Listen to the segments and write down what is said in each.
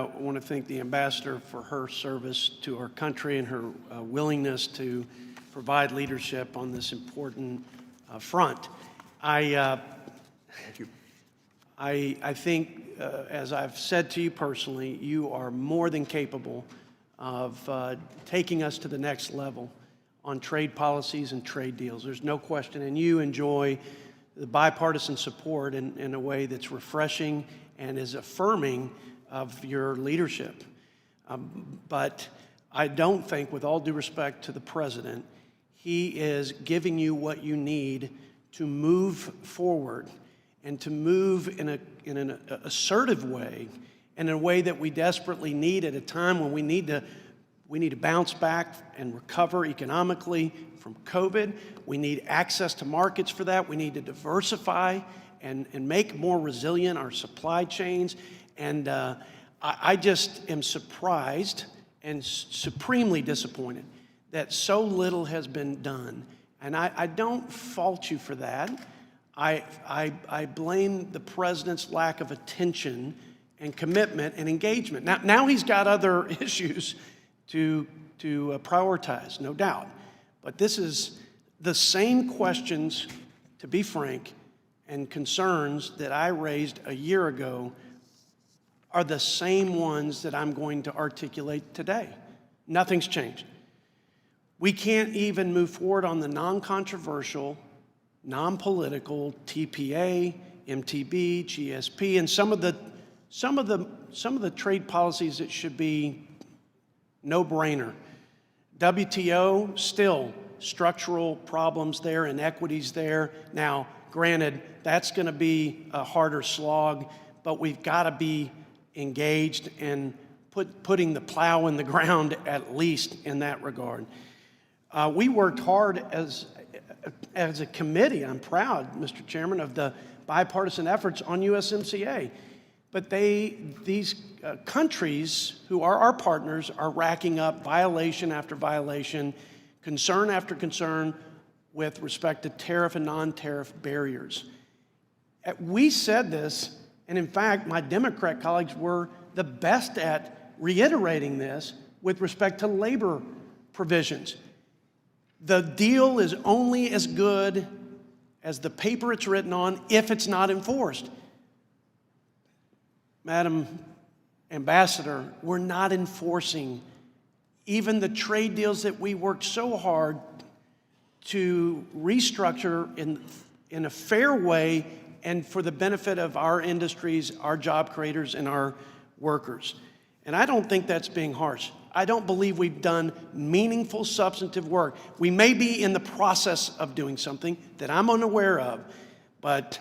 I want to thank the ambassador for her service to our country and her willingness to provide leadership on this important front. Thank you. I think, as I've said to you personally, you are more than capable of taking us to the next level on trade policies and trade deals. There's no question, and you enjoy the bipartisan support in a way that's refreshing and is affirming of your leadership. But I don't think, with all due respect to the president, he is giving you what you need to move forward and to move in an assertive way, and in a way that we desperately need at a time when we need to bounce back and recover economically from COVID. We need access to markets for that. We need to diversify and make more resilient our supply chains. And I just am surprised and supremely disappointed that so little has been done. And I don't fault you for that. I blame the president's lack of attention and commitment and engagement. Now he's got other issues to prioritize, no doubt. But this is the same questions, to be frank, and concerns that I raised a year ago are the same ones that I'm going to articulate today. Nothing's changed. We can't even move forward on the non-controversial, non-political TPA, MTB, GSP, and some of the trade policies that should be no-brainer. WTO, still structural problems there, inequities there. Now, granted, that's going to be a harder slog, but we've got to be engaged and putting the plow in the ground, at least in that regard. We worked hard as a committee. I'm proud, Mr. Chairman, of the bipartisan efforts on USMCA. But these countries who are our partners are racking up violation after violation, concern after concern with respect to tariff and non-tariff barriers. We said this, and in fact, my Democrat colleagues were the best at reiterating this with respect to labor provisions. The deal is only as good as the paper it's written on if it's not enforced. Madam Ambassador, we're not enforcing even the trade deals that we worked so hard to restructure in a fair way and for the benefit of our industries, our job creators, and our workers. And I don't think that's being harsh. I don't believe we've done meaningful, substantive work. We may be in the process of doing something that I'm unaware of, but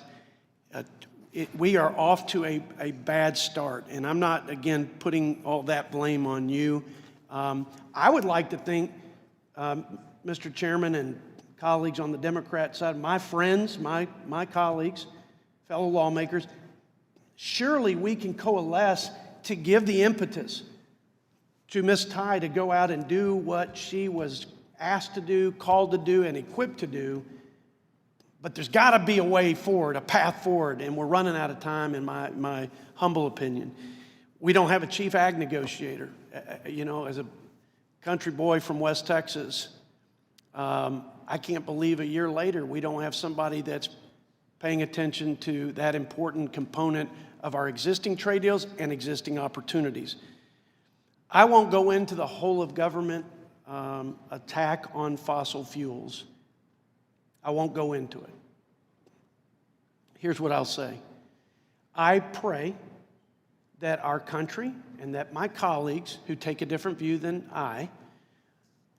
we are off to a bad start. And I'm not, again, putting all that blame on you. I would like to think, Mr. Chairman and colleagues on the Democrat side, my friends, my colleagues, fellow lawmakers, surely we can coalesce to give the impetus to Ms. Tai to go out and do what she was asked to do, called to do, and equipped to do. But there's got to be a way forward, a path forward, and we're running out of time, in my humble opinion. We don't have a chief ag negotiator. You know, as a country boy from West Texas, I can't believe a year later we don't have somebody that's paying attention to that important component of our existing trade deals and existing opportunities. I won't go into the whole of government attack on fossil fuels. I won't go into it. Here's what I'll say. I pray that our country and that my colleagues who take a different view than I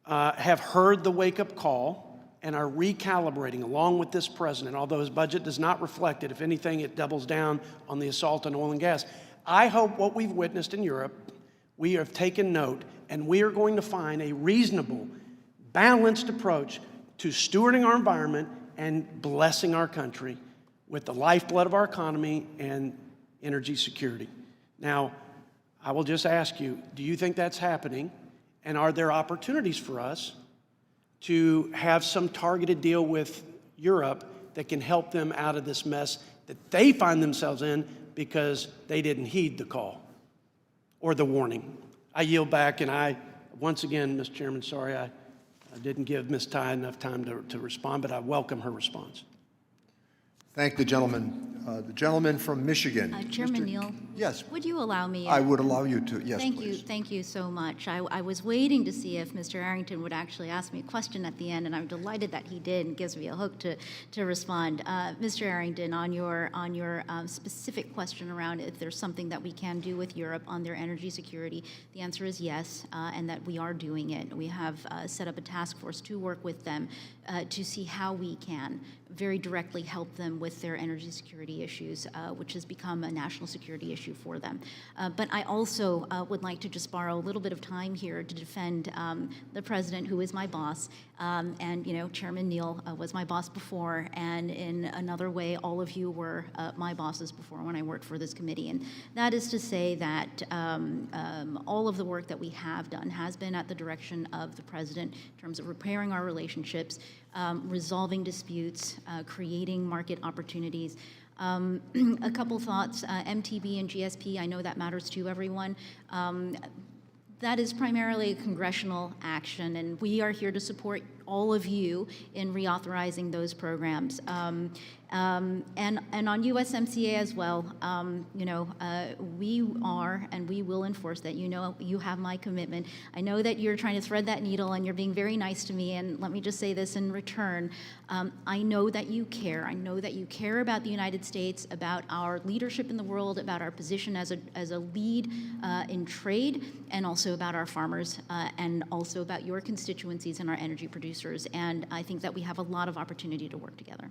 have heard the wake-up call and are recalibrating along with this president, although his budget does not reflect it. If anything, it doubles down on the assault on oil and gas. I hope what we've witnessed in Europe, we have taken note, and we are going to find a reasonable, balanced approach to stewarding our environment and blessing our country with the lifeblood of our economy and energy security. Now, I will just ask you, do you think that's happening? And are there opportunities for us to have some targeted deal with Europe that can help them out of this mess that they find themselves in because they didn't heed the call? or the warning. I yield back, and once again, Mr. Chairman, sorry I didn't give Ms. Ty enough time to respond, but I welcome her response. Thank the gentleman. The gentleman from Michigan. Chairman Neal? Yes. Would you allow me? I would allow you to, yes, Thank please. you. Thank you so much. I was waiting to see if Mr. Arrington would actually ask me a question at the end, and I'm delighted that he did and gives me a hook to respond. Mr. Arrington, on your specific question around if there's something that we can do with Europe on their energy security, the answer is yes, and that we are doing it. We have set up a task force to work with them to see how we can very directly help them with their energy security issues, which has become a national security issue for them. But I also would like to just borrow a little bit of time here to defend the president, who is my boss, and Chairman Neal was my boss before, and in another way, all of you were my bosses before when I worked for this committee. And that is to say that all of the work that we have done has been at the direction of the president in terms of repairing our relationships, resolving disputes, creating market opportunities. A couple thoughts, MTB and GSP, I know that matters to everyone. That is primarily a congressional action, and we are here to support all of you in reauthorizing those programs. And on USMCA as well, we are and we will enforce that. You have my commitment. I know that you're trying to thread that needle and you're being very nice to me, and let me just say this in return. I know that you care. I know that you care about the United States, about our leadership in the world, about our position as a lead in trade, and also about our farmers, and also about your constituencies and our energy producers. And I think that we have a lot of opportunity to work together.